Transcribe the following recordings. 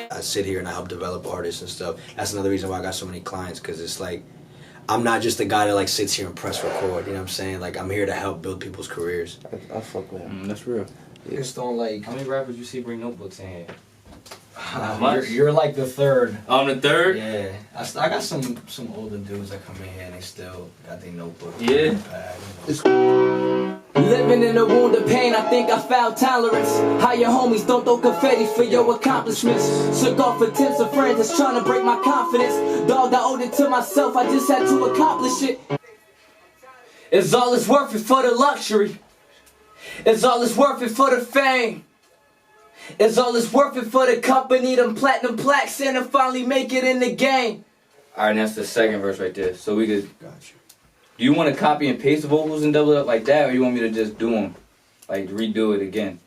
I sit here and I help develop artists and stuff. That's another reason why I got so many clients, because it's like, I'm not just the guy that like sits here and press record, you know what I'm saying? Like, I'm here to help build people's careers. I fuck with him. That's real. You just don't like... How many rappers you see bring notebooks in here? You're like the third. I'm the third? Yeah. I got some older dudes that come in here and they still got their notebooks. Yeah. Living in a wound of pain, I think I found tolerance. How your homies don't throw confetti for your accomplishments. Shook off attempts of friends that's trying to break my confidence. Dog, I owed it to myself, I just had to accomplish it. It's all it's worth it for the luxury. It's all it's worth it for the fame. It's all it's worth it for the company, them platinum plaques, and to finally make it in the game. Alright, that's the second verse right there. So we could... Gotcha. Do you want to copy and paste the vocals and double it up like that, or you want me to just do them? Like, redo it again?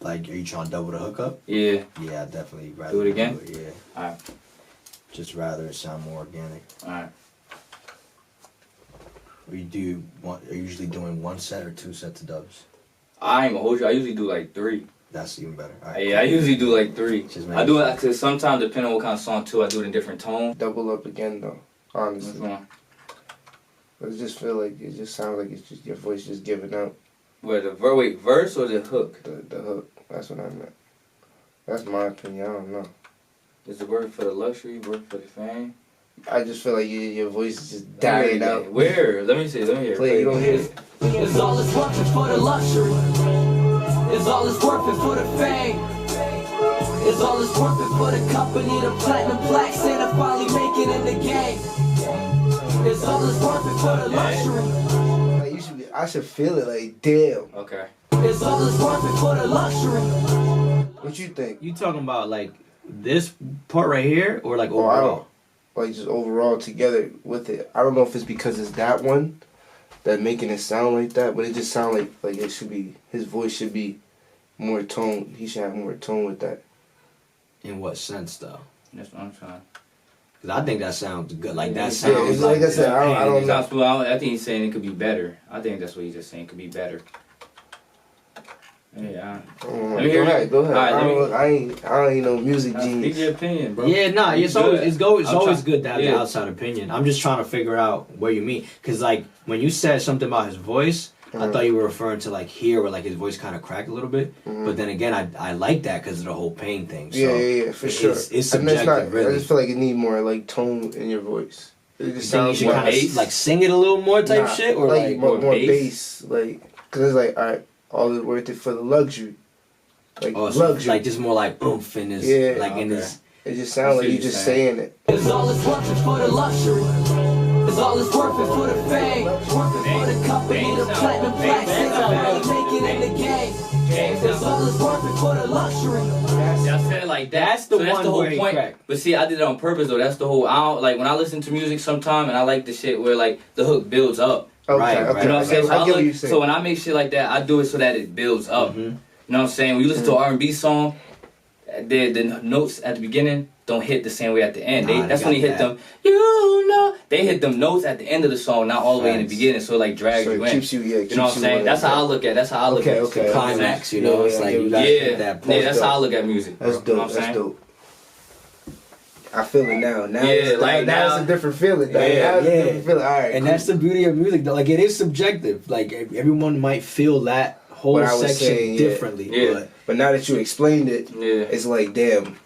Like, are you trying to double the hookup? Yeah. Yeah, I'd definitely rather Do it again? Do it, yeah. Alright. Just rather it sound more organic. Alright. Are you usually doing one set or two sets of dubs? I ain't gonna hold you. I usually do like 3. That's even better. Right, Yeah, I usually do like 3. Just I do it because sometimes, depending on what kind of song too, I do it in different tones. Double up again though, honestly. Which one? But it just feel like, it just sounds like it's just your voice just giving up. Where the verse or the hook? The hook. That's what I meant. That's my opinion. I don't know. Is it worth for the luxury, worth for the fame? I just feel like your voice is just dying out. Where? Let me see. Let me hear. Play, you don't hear it. It's all it's worth it for the luxury. It's all it's worth it for the fame. It's all it's worth it for the company, the platinum plaques, and to finally make it in the game. It's all it's worth it for the luxury. Like I should feel it like, damn. Okay. It's all it's worth it for the luxury. What you think? You talking about like this part right here, or like Oh, I overall? don't. Like just overall together with it. I don't know if it's because it's that one that making it sound like that, but it just sounds like it should be, his voice should be more tone. He should have more tone with that. In what sense though? That's what I'm trying. Because I think that sounds good. Like that Yeah, sounds it's like I said, I don't know. I think he's saying it could be better. I think that's what he's just saying. It could be better. Yeah. Go ahead. Alright, I ain't no music Speak genius. your opinion, bro. Yeah, nah, it's always good to have the Yeah. outside opinion. I'm just trying to figure out where you mean. Because like when you said something about his voice, I thought you were referring to like here where like his voice kind of cracked a little bit. But then again, I like that because of the whole pain thing. So Yeah, for sure. It's subjective, really. I just feel like you need more like tone in your voice. It just You think you sounds should more kind of like sing it a little more type shit, or like more bass, like because it's like all it's worth it for the luxury, like luxury, like just more like oomph in his in his. It just sounds like you just saying it. It's all it's worth it for the luxury. It's all it's worth it for the fame. Worth it for the company, the platinum plaques, and to finally make it in the game. It's all it's worth it for the luxury. I said it like that. That's the that's one the whole where he point. cracked. But see, I did it on purpose though. That's the whole. I don't like when I listen to music sometime, and I like the shit where like the hook builds up. Okay, Right, okay. You know what I'm saying? I get what you're saying. So when I make shit like that, I do it so that it builds up. You know what I'm saying? When you listen to an R&B song, the notes at the beginning don't hit the same way at the end. That's when they hit them. You know, they hit them notes at the end of the song, not all the way in the beginning. So it like drags So it you in. keeps you, you know what I'm saying? That's how I look at. That's how I look at Okay. Climax, you know, it's like you gotta hit that point. Yeah, that's how I look at music. That's bro. You know dope. what I'm That's saying? dope. I feel it now. Now, Yeah, it's, like now now- it's a different feeling. Now Yeah, it's a different feeling. All right, And cool. that's the beauty of music, though. Like it is subjective. Like everyone might feel that whole What I was section saying, yeah. differently. Yeah. But now that you explained it, Yeah. it's like damn,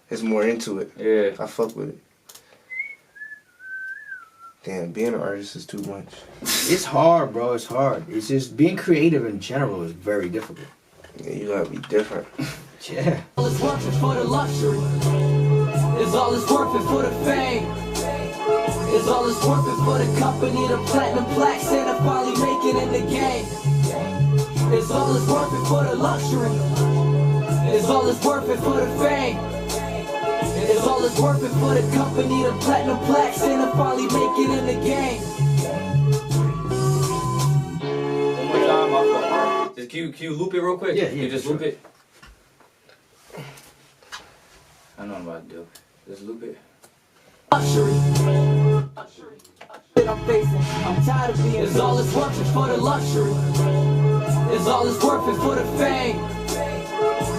it's more into it. Yeah. I fuck with it. Damn, being an artist is too much. It's hard, bro. It's hard. It's just being creative in general is very difficult. Yeah, you gotta be different. Yeah. All it's worth it for the luxury. It's all it's worth it for the fame. It's all it's worth it for the company, the platinum plaques, and to finally make it in the game. It's all it's worth it for the luxury. It's all it's worth it for the fame. It's all it's worth it for the company, the platinum plaques, and to finally make it in the game. One more time, my fault. Just can you loop it real quick? Yeah, Can you just sure. loop it? I know what I'm about to do. Just loop it. Luxury. I'm facing. I'm tired of being. It's all it's worth it for the luxury. Is all it's worth it for the fame?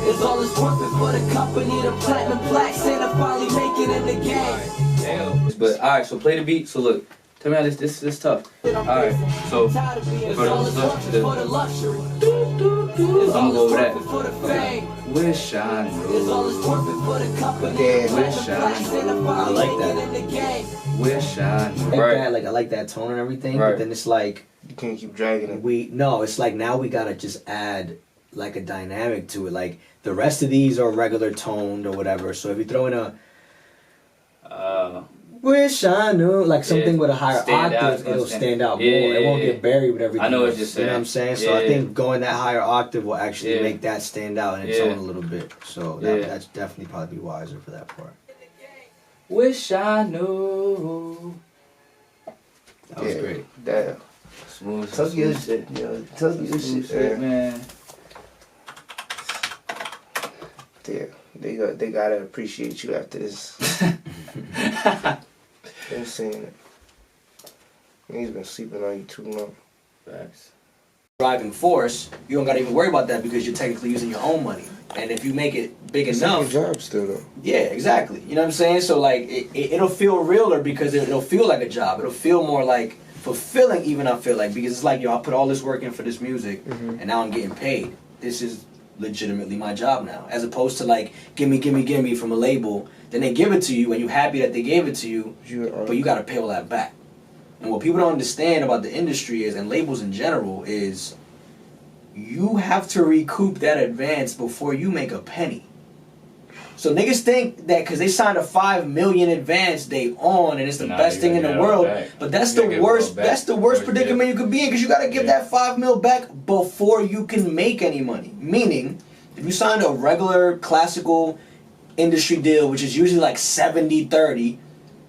Is all it's worth it for the company, the platinum plaques, and to finally make it in the game? Damn. But alright, so play the beat. So look, tell me how this is tough. Alright, so for the I'm gonna go over that. Wish I knew. Yeah, Wish I knew. I like that. Wish I knew. I like that tone and everything, Right. but then it's like you can't keep dragging it. it's like now we gotta just add like a dynamic to it. Like the rest of these are regular toned or whatever. So if you throw in a wish I knew, like something with a higher octave, it'll stand out more. It won't get buried with everything. I know what else. you're saying. You know what I'm saying? So I think going that higher octave will actually make that stand out in its own a little bit. So that's definitely probably wiser for that part. Wish I knew. That was great. Damn. Smooth. Tell your shit, yo. Tell your shit, man. Damn. They gotta appreciate you after this. They're saying it. He's been sleeping on you too long. Facts. Driving force, you don't gotta even worry about that because you're technically using your own money. And if you make it big It's enough, like your job still though. yeah, exactly. You know what I'm saying? So like, it'll feel realer because it'll feel like a job. It'll feel more like fulfilling. Even I feel like because it's like, yo, I put all this work in for this music, and now I'm getting paid. This is legitimately my job now, as opposed to like gimme from a label. Then they give it to you and you're happy that they gave it to you, but you gotta pay all that back. And what people don't understand about the industry is, and labels in general, is you have to recoup that advance before you make a penny. So niggas think that because they signed a $5 million advance, they on and it's the best thing in the world. But that's the worst. That's the worst predicament you could be in, because you got to give that $5 million back before you can make any money. Meaning, if you signed a regular classical industry deal, which is usually like 70-30,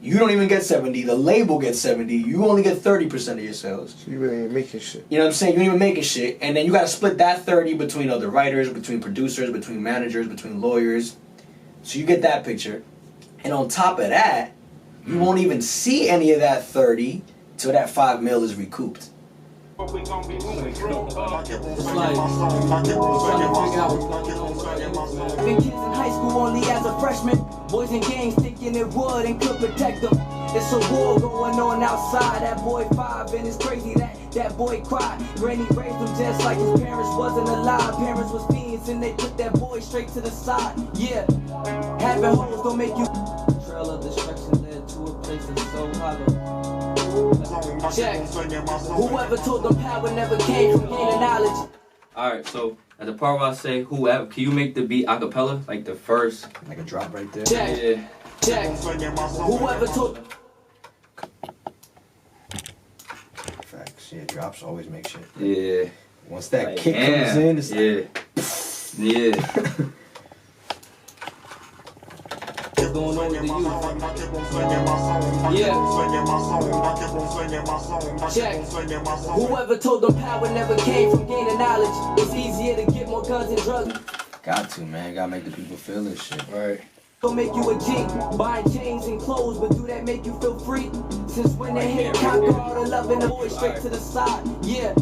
you don't even get 70. The label gets 70. You only get 30% of your sales. So you really ain't making shit. You know what I'm saying? You ain't even making shit, and then you got to split that 30 between other writers, between producers, between managers, between lawyers. So you get that picture. And on top of that, you won't even see any of that 30 till that $5 million is recouped. It's like, trying to figure out what's going on. Been kids in high school only as a freshman. Boys in gangs thinking it would and could protect them. It's a war going on outside. That boy 5 and it's crazy that boy cried. Granny raised him just like his parents wasn't alive. Parents was fiends and they put that boy straight to the side. Yeah, having hoes don't make you. Trail of destruction led to a place that's so hollow. Check. Whoever told them power never came from gaining knowledge. Alright, so at the part where I say whoever, can you make the beat a cappella? Like the first? Like a drop right there. Check. Yeah. Check. Whoever told. Facts. Yeah, drops always make shit. Yeah. Once that Like, kick comes in, it's yeah. Yeah. Going on with the youth. Yeah. Check. Whoever told them power never came from gaining knowledge. It's easier to get more guns and drugs. got to, man. Gotta make the people feel this shit. Right. Don't make you a G, buying chains and clothes, but do that make you feel free? Since when they hate conquer all the love and the boy straight to the side, yeah.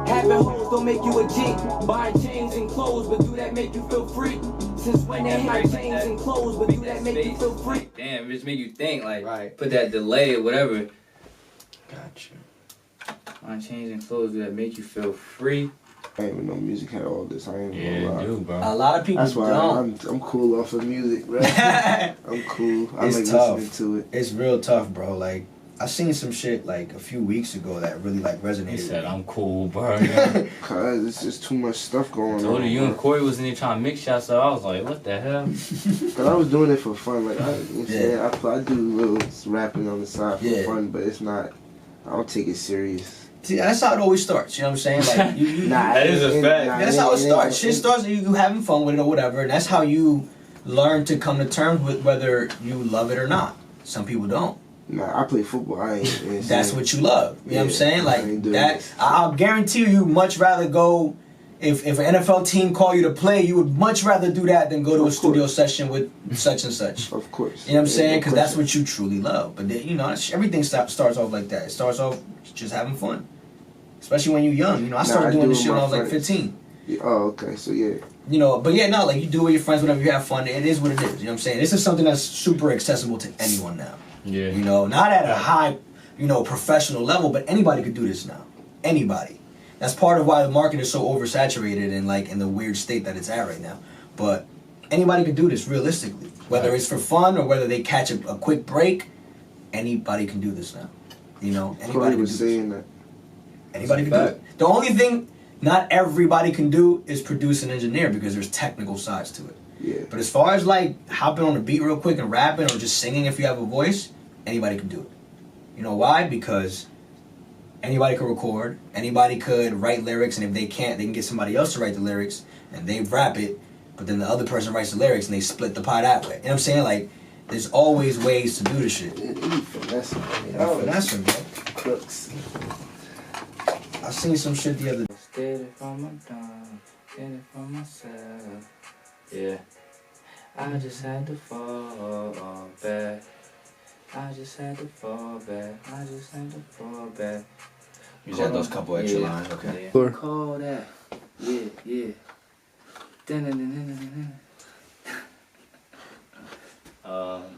Having hoes don't make you a G, buying chains and clothes, but do that make you feel free? Since when they hate chains and clothes, but do that make you feel free? Damn, it just make you think, like, Right. put that delay or whatever. Gotcha. Buying chains and clothes, do that make you feel free? I didn't even know music had all this. I ain't gonna lie. Dude, bro. A lot of people That's why don't. I'm cool off of music, bro. I'm cool. I It's like tough. listening to it. It's real tough, bro. Like, I seen some shit like a few weeks ago that really like resonated. He with said, me. I'm cool, bro. Yeah. Cause it's just too much stuff going Told on. her you and Corey was in there trying to mix shots, so I was like, what the hell? Cause I was doing it for fun. Like, I do little rapping on the side for fun, but it's not. I don't take it serious. See, that's how it always starts. You know what I'm saying? Like, you Nah, that is a fact. that's how it starts. Shit starts you having fun with it or whatever, and that's how you learn to come to terms with whether you love it or not. Some people don't. Nah, I play football. I ain't. That's what you love. You know what I'm saying? I Like ain't doing that. this. I'll guarantee you much rather go. If an NFL team call you to play, you would much rather do that than go to a studio session with such and such. Of course. You know what I'm saying? No Because that's question. what you truly love. But then, you know, everything starts off like that. It starts off just having fun. especially when you're young. You know, I started doing this shit when I was like 15. Yeah, oh, okay, so yeah. You know, but yeah, no, like you do it with your friends whenever you have fun. It is what it is. You know what I'm saying? This is something that's super accessible to anyone now. Yeah. You know, not at a high, you know, professional level, but anybody could do this now. Anybody. That's part of why the market is so oversaturated and like in the weird state that it's at right now. But anybody could do this realistically. Whether it's for fun or whether they catch a quick break, anybody can do this now. You know, anybody can do this. Anybody can do it. The only thing not everybody can do is produce and engineer because there's technical sides to it. Yeah. But as far as like hopping on a beat real quick and rapping or just singing if you have a voice, anybody can do it. You know why? Because anybody could record, anybody could write lyrics, and if they can't, they can get somebody else to write the lyrics and they rap it, but then the other person writes the lyrics and they split the pie that way. You know what I'm saying? Like, there's always ways to do the shit. Finessing. Finessing, bro. Crooks. I seen some shit the other day. Did it for my dog, did it for myself. Yeah. I just had to fall back. I just had to fall back. I just had to fall back. You just had those couple extra lines, okay. Yeah. Sure. Call that. Yeah, yeah.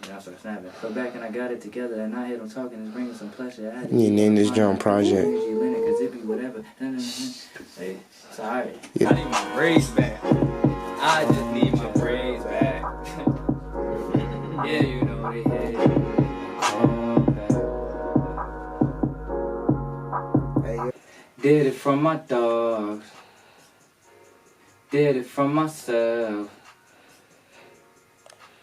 That's what snapping. Go back and I got it together and I hear them talking, it's bringing some pleasure. You name this John Project. Cause it be whatever. Hey, it's alright. Yeah. I need my braids back. I just need my braids back. Yeah, you know they hit it. Did it from my dogs. Did it from myself.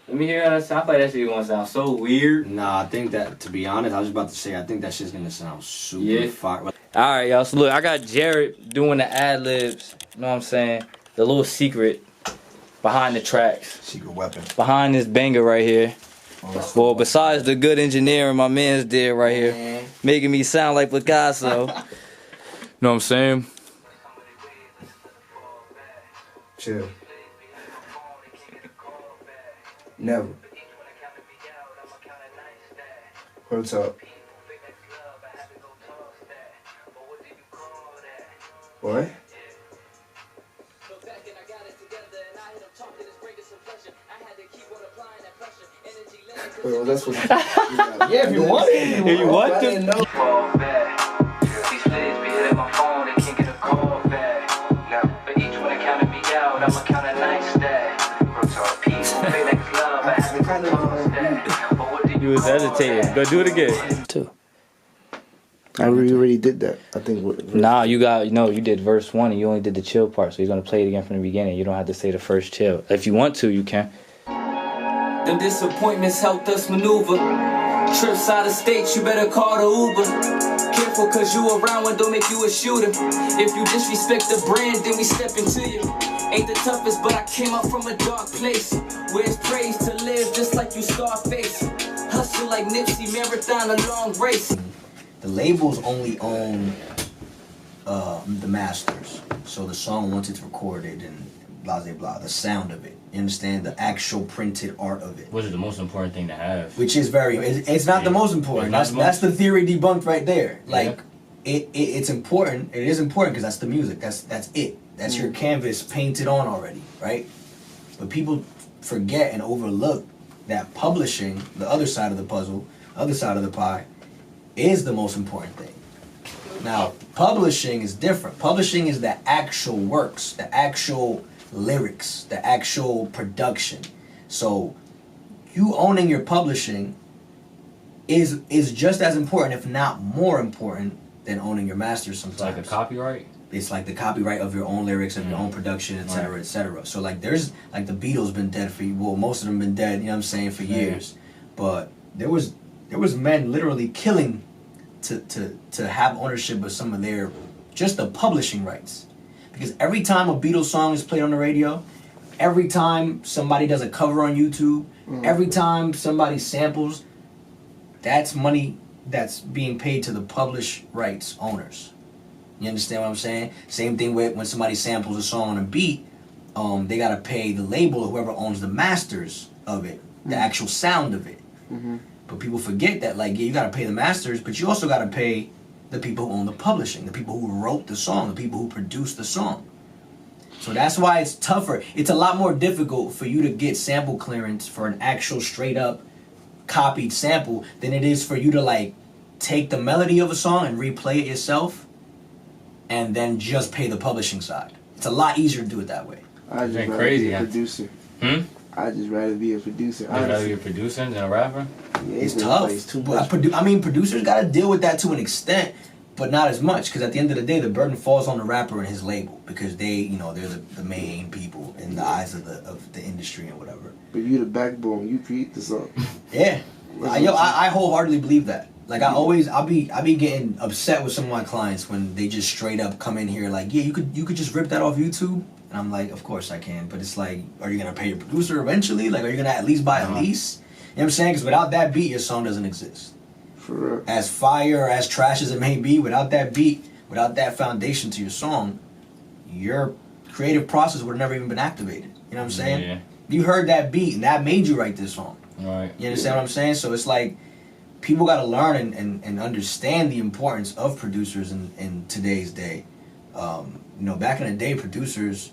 Let me hear how that sound. I thought that shit gonna sound so weird. Nah, I think that, to be honest, I was about to say, I think that shit's gonna sound super fire. Alright, y'all. So look, I got Jared doing the ad-libs. You know what I'm saying? The little secret behind the tracks. Secret weapon. Behind this banger right here. Well, besides the good engineering my man's did right here. Making me sound like Picasso. Know what I'm saying? Chill. Never. What's up? What? Wait, well, that's what Yeah, if you want it. If you want I to. didn't know. These feds be hitting my phone, they can't get a call back. Now, but each one counted me out, I'ma count a nice stack. Peace, feelings, love, I have to toss that. But what do You was hesitating. Go do it again. Two. I already did that. I think. Nah, you did verse 1 and you only did the chill part, so you're gonna play it again from the beginning. You don't have to say the first chill. If you want to, you can. Them disappointments helped us maneuver. Trips out of state, you better call the Uber. Careful, cause you around one don't make you a shooter. If you disrespect the brand, then we step into you. Ain't the toughest, but I came up from a dark place. Where it's praise to live just like you Scarface. Hustle like Nipsey, marathon, a long race. The labels only own the masters. So the song, once it's recorded and blah, blah, blah, the sound of it. You understand? The actual printed art of it. Which is the most important thing to have. Which is it's not the most important. That's the theory debunked right there. Like, it's important. It is important because that's the music. That's it. That's your canvas painted on already, right? But people forget and overlook that publishing, the other side of the puzzle, other side of the pie, is the most important thing. Now, publishing is different. Publishing is the actual works, the actual lyrics, the actual production. So you owning your publishing is just as important, if not more important, than owning your masters sometimes. It's like a copyright? It's like the copyright of your own lyrics, of your own production, etc., etc. So like there's like the Beatles been dead for, well, most of them been dead, you know what I'm saying, for years. But there was men literally killing to have ownership of some of their, just the publishing rights. Because every time a Beatles song is played on the radio, every time somebody does a cover on YouTube, every time somebody samples, that's money that's being paid to the published rights owners. You understand what I'm saying? Same thing with when somebody samples a song on a beat, they gotta pay the label or whoever owns the masters of it, the actual sound of it. But people forget that, like, yeah, you gotta pay the masters, but you also gotta pay the people who own the publishing, the people who wrote the song, the people who produced the song. So that's why it's tougher. It's a lot more difficult for you to get sample clearance for an actual straight up copied sample than it is for you to like take the melody of a song and replay it yourself and then just pay the publishing side. It's a lot easier to do it that way. I just rather crazy, be a huh? producer. I just rather be a producer. You'd rather be a producer than a rapper? Yeah, It's tough. Too But much. I mean, producers got to deal with that to an extent, but not as much. Because at the end of the day, the burden falls on the rapper and his label because they, you know, they're the main people in the eyes of the industry and whatever. But you the backbone. You create the song. Yeah, I wholeheartedly believe that. Like I'll be getting upset with some of my clients when they just straight up come in here like, yeah, you could just rip that off YouTube. And I'm like, of course I can, but it's like, are you gonna pay your producer eventually? Like, are you gonna at least buy a lease? You know what I'm saying? Because without that beat, your song doesn't exist. For real. As fire or as trash as it may be, without that beat, without that foundation to your song, your creative process would have never even been activated. You know what I'm saying? Yeah. You heard that beat and that made you write this song. Right. You understand what I'm saying? So it's like, people got to learn and understand the importance of producers in today's day. You know, back in the day, producers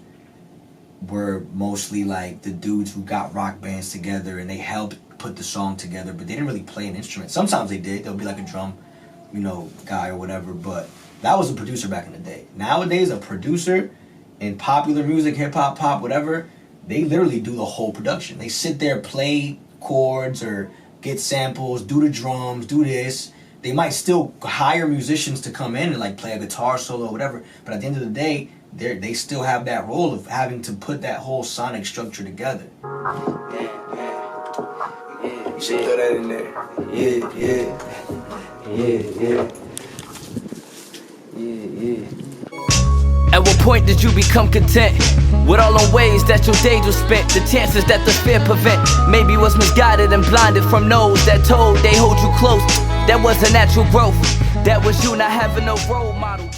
were mostly like the dudes who got rock bands together and they helped put the song together, but they didn't really play an instrument. Sometimes they did. There'll be like a drum, you know, guy or whatever, but that was a producer back in the day. Nowadays, a producer in popular music, hip-hop, pop, whatever, they literally do the whole production. They sit there, play chords or get samples, do the drums, do this. They might still hire musicians to come in and like play a guitar solo or whatever, but at the end of the day, they still have that role of having to put that whole sonic structure together. You should throw that in there. At what point did you become content with all the ways that your days were spent? The chances that the fear prevent maybe was misguided and blinded from those that told they hold you close. That was a natural growth. That was you not having a role model.